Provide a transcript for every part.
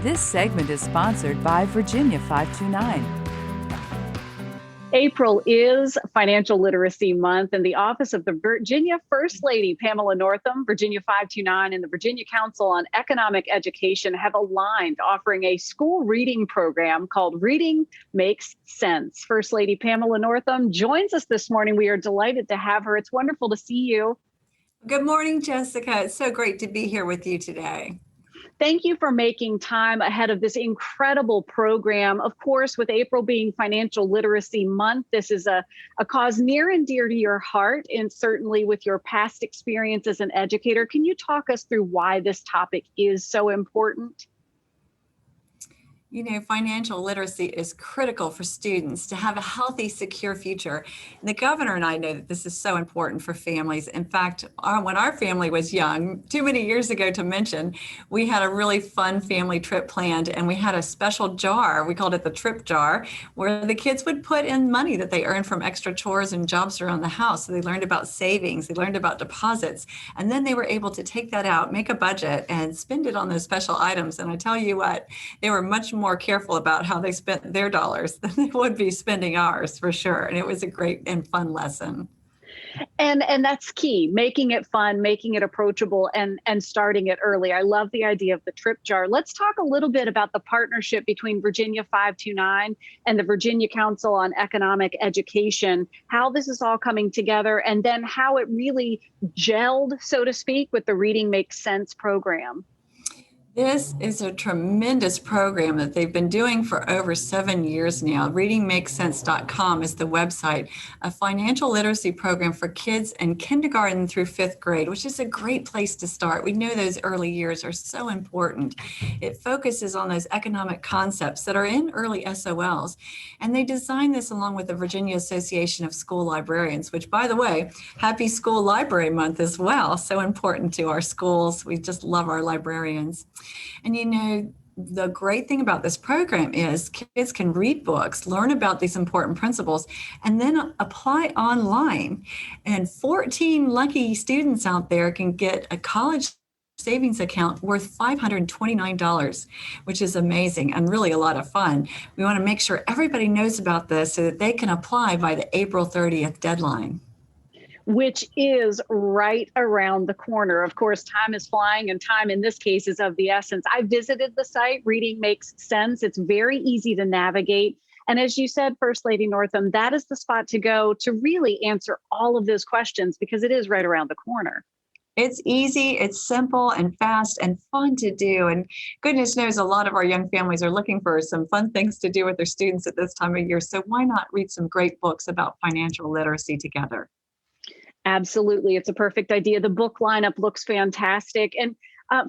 This segment is sponsored by Virginia 529. April is Financial Literacy Month, and the Office of the Virginia First Lady, Pamela Northam, Virginia 529, and the Virginia Council on Economic Education have aligned, offering a school reading program called Reading Makes Sense. First Lady Pamela Northam joins us this morning. We are delighted to have her. It's wonderful to see you. Good morning, Jessica. It's so great to be here with you today. Thank you for making time ahead of this incredible program. Of course, with April being Financial Literacy Month, this is a cause near and dear to your heart, and certainly with your past experience as an educator. Can you talk us through why this topic is so important? You know, financial literacy is critical for students to have a healthy, secure future. And the governor and I know that this is so important for families. In fact, when our family was young, too many years ago to mention, we had a really fun family trip planned, and we had a special jar. We called it the trip jar, where the kids would put in money that they earned from extra chores and jobs around the house. So they learned about savings, they learned about deposits, and then they were able to take that out, make a budget, and spend it on those special items. And I tell you what, they were much more careful about how they spent their dollars than they would be spending ours, for sure. And it was a great and fun lesson. And that's key, making it fun, making it approachable, and starting it early. I love the idea of the trip jar. Let's talk a little bit about the partnership between Virginia 529 and the Virginia Council on Economic Education, how this is all coming together, and then how it really gelled, so to speak, with the Reading Makes Sense program. This is a tremendous program that they've been doing for over 7 years now. ReadingMakesSense.com is the website, a financial literacy program for kids in kindergarten through 5th grade, which is a great place to start. We know those early years are so important. It focuses on those economic concepts that are in early SOLs. And they designed this along with the Virginia Association of School Librarians, which, by the way, happy School Library Month as well. So important to our schools. We just love our librarians. And you know, the great thing about this program is kids can read books, learn about these important principles, and then apply online. And 14 lucky students out there can get a college savings account worth $529, which is amazing and really a lot of fun. We want to make sure everybody knows about this so that they can apply by the April 30th deadline, which is right around the corner. Of course, time is flying, and time in this case is of the essence. I visited the site. Reading Makes Sense. It's very easy to navigate. And as you said, First Lady Northam, that is the spot to go to really answer all of those questions, because it is right around the corner. It's easy, it's simple and fast and fun to do. And goodness knows a lot of our young families are looking for some fun things to do with their students at this time of year. So why not read some great books about financial literacy together? Absolutely. It's a perfect idea. The book lineup looks fantastic. And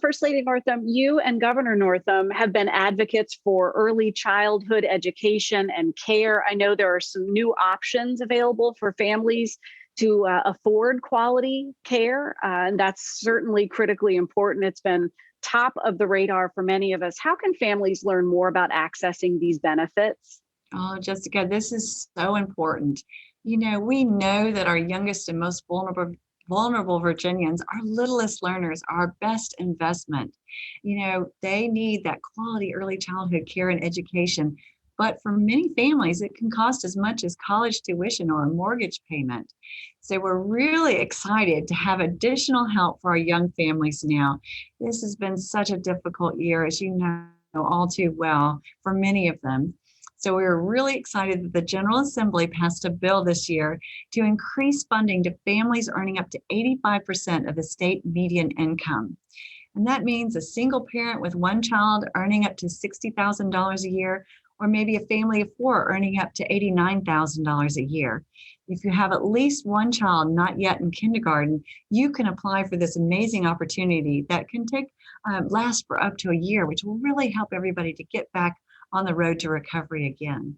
First Lady Northam, you and Governor Northam have been advocates for early childhood education and care. I know there are some new options available for families to afford quality care, and that's certainly critically important. It's been top of the radar for many of us. How can families learn more about accessing these benefits? Oh, Jessica, this is so important. You know, we know that our youngest and most vulnerable Virginians, our littlest learners, are our best investment. You know, they need that quality early childhood care and education. But for many families, it can cost as much as college tuition or a mortgage payment. So we're really excited to have additional help for our young families now. This has been such a difficult year, as you know all too well, for many of them. So we were really excited that the General Assembly passed a bill this year to increase funding to families earning up to 85% of the state median income. And that means a single parent with one child earning up to $60,000 a year, or maybe a family of 4 earning up to $89,000 a year. If you have at least one child not yet in kindergarten, you can apply for this amazing opportunity that can last for up to a year, which will really help everybody to get back on the road to recovery again.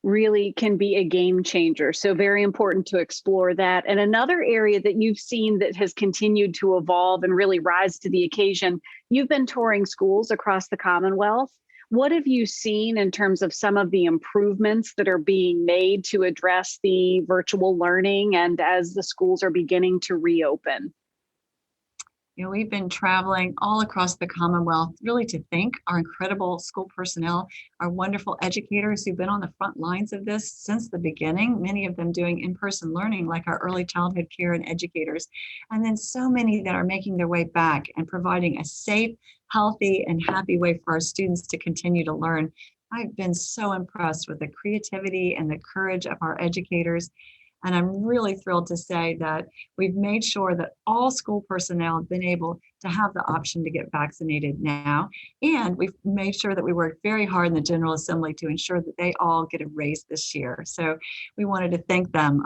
Really can be a game changer. So very important to explore that. And another area that you've seen that has continued to evolve and really rise to the occasion, you've been touring schools across the Commonwealth. What have you seen in terms of some of the improvements that are being made to address the virtual learning and as the schools are beginning to reopen? We've been traveling all across the Commonwealth really to thank our incredible school personnel, our wonderful educators who've been on the front lines of this since the beginning, many of them doing in-person learning like our early childhood care and educators, and then so many that are making their way back and providing a safe, healthy, and happy way for our students to continue to learn. I've been so impressed with the creativity and the courage of our educators. And I'm really thrilled to say that we've made sure that all school personnel have been able to have the option to get vaccinated now. And we've made sure that we worked very hard in the General Assembly to ensure that they all get a raise this year. So we wanted to thank them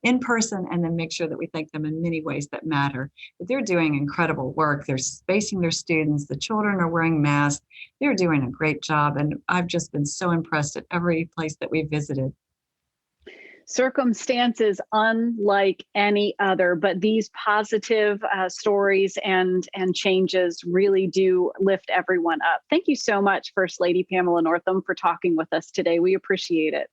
in person and then make sure that we thank them in many ways that matter. But they're doing incredible work. They're spacing their students. The children are wearing masks. They're doing a great job. And I've just been so impressed at every place that we visited. Circumstances unlike any other, but these positive stories and changes really do lift everyone up. Thank you so much, First Lady Pamela Northam, for talking with us today. We appreciate it.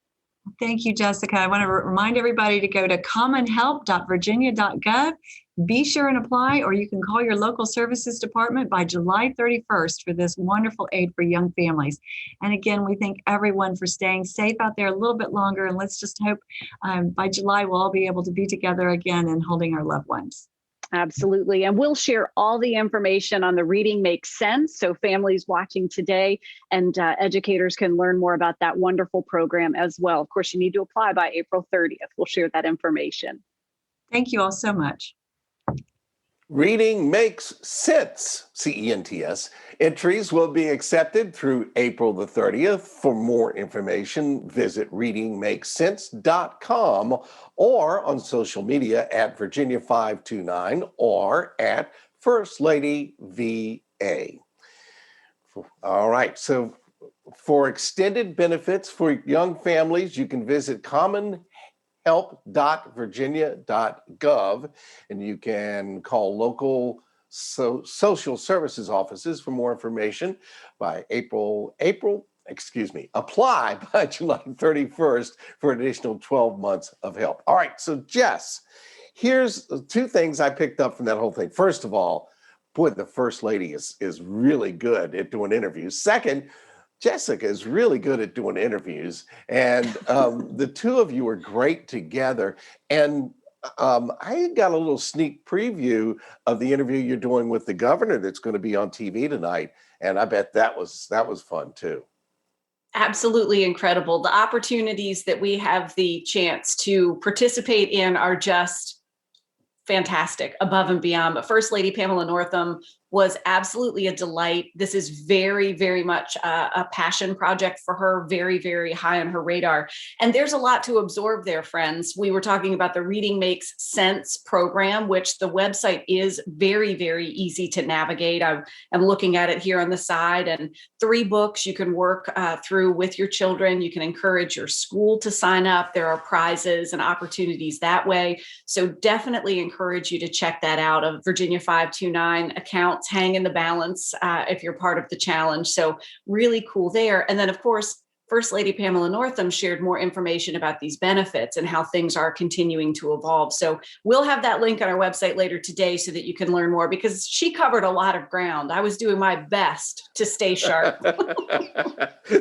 Thank you, Jessica. I want to remind everybody to go to commonhelp.virginia.gov. Be sure and apply, or you can call your local services department by July 31st for this wonderful aid for young families. And again, we thank everyone for staying safe out there a little bit longer. And let's just hope by July we'll all be able to be together again and holding our loved ones. Absolutely. And we'll share all the information on the Reading Makes Sense, so families watching today and educators can learn more about that wonderful program as well. Of course, you need to apply by April 30th. We'll share that information. Thank you all so much. Reading Makes Sense, CENTS. Entries will be accepted through April the 30th. For more information, visit readingmakesense.com or on social media at Virginia529 or at First Lady VA. All right, so for extended benefits for young families, you can visit commonhelp.virginia.gov, and you can call local social services offices for more information by apply by July 31st for an additional 12 months of help. All right, so Jess, here's two things I picked up from that whole thing. First of all, boy, the First Lady is really good at doing interviews. Second, Jessica is really good at doing interviews, and the two of you are great together. And I got a little sneak preview of the interview you're doing with the governor that's going to be on TV tonight, and I bet that was fun too. Absolutely incredible. The opportunities that we have the chance to participate in are just fantastic, above and beyond. But First Lady Pamela Northam was absolutely a delight. This is very, very much a passion project for her, very, very high on her radar. And there's a lot to absorb there, friends. We were talking about the Reading Makes Sense program, which the website is very, very easy to navigate. I'm looking at it here on the side, and 3 books you can work through with your children. You can encourage your school to sign up. There are prizes and opportunities that way. So definitely encourage you to check that out. A Virginia 529 account hang in the balance if you're part of the challenge. So really cool there. And then, of course, First Lady Pamela Northam shared more information about these benefits and how things are continuing to evolve. So we'll have that link on our website later today so that you can learn more, because she covered a lot of ground. I was doing my best to stay sharp.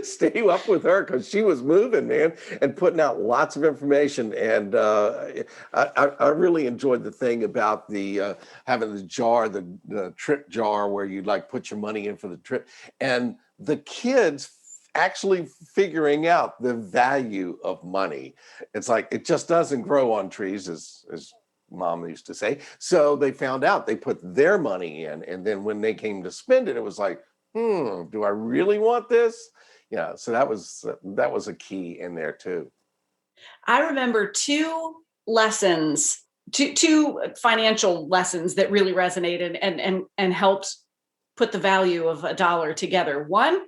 Stay up with her, because she was moving, man, and putting out lots of information. And I really enjoyed the thing about the having the jar, the trip jar, where you like put your money in for the trip, and the kids actually figuring out the value of money. It's like, it just doesn't grow on trees, as Mom used to say. So they found out, they put their money in, and then when they came to spend it, it was like, do I really want this? Yeah, so that was a key in there too. I remember 2 lessons, two financial lessons that really resonated and helped put the value of a dollar together. One,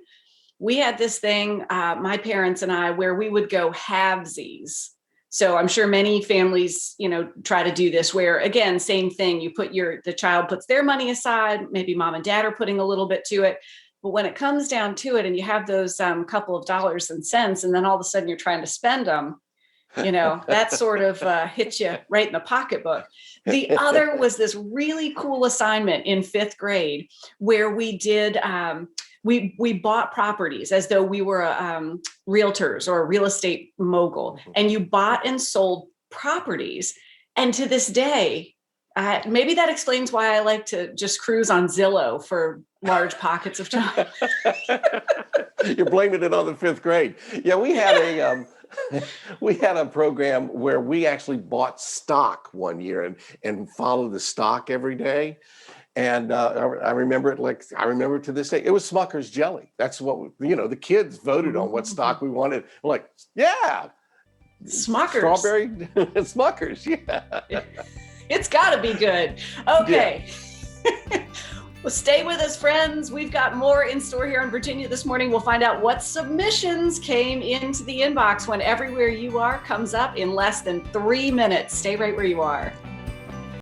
we had this thing, my parents and I, where we would go halvesies. So I'm sure many families, try to do this, where again, same thing, the child puts their money aside, maybe mom and dad are putting a little bit to it. But when it comes down to it, and you have those couple of dollars and cents, and then all of a sudden you're trying to spend them, That sort of hits you right in the pocketbook. The other was this really cool assignment in 5th grade where we did, we bought properties as though we were realtors or a real estate mogul, and you bought and sold properties. And to this day, maybe that explains why I like to just cruise on Zillow for large pockets of time. You're blaming it on the 5th grade. Yeah, we had a program where we actually bought stock one year and followed the stock every day. And I remember it like I remember it to this day. It was Smucker's jelly. That's what the kids voted on what stock we wanted. We're like, yeah, Smucker's. Strawberry Smucker's. Yeah, it's got to be good. Okay. Yeah. Well, stay with us, friends. We've got more in store here in Virginia this morning. We'll find out what submissions came into the inbox when Everywhere You Are comes up in less than 3 minutes. Stay right where you are.